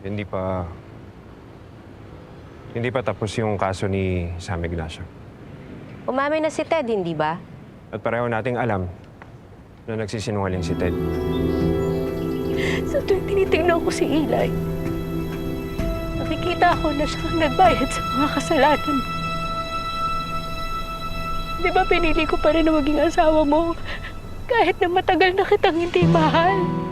Hindi pa... Hindi pa tapos yung kaso ni Sam Ignacio. Umamin na si Ted, hindi ba? At pareho nating alam na nagsisinungaling si Ted. Sa tuwing tinitingnan ko si Eli, nakikita ko na siya ang nagbayad sa mga kasalanan mo. Di ba pinili ko pa rin na maging asawa mo kahit na matagal na kitang hindi mahal?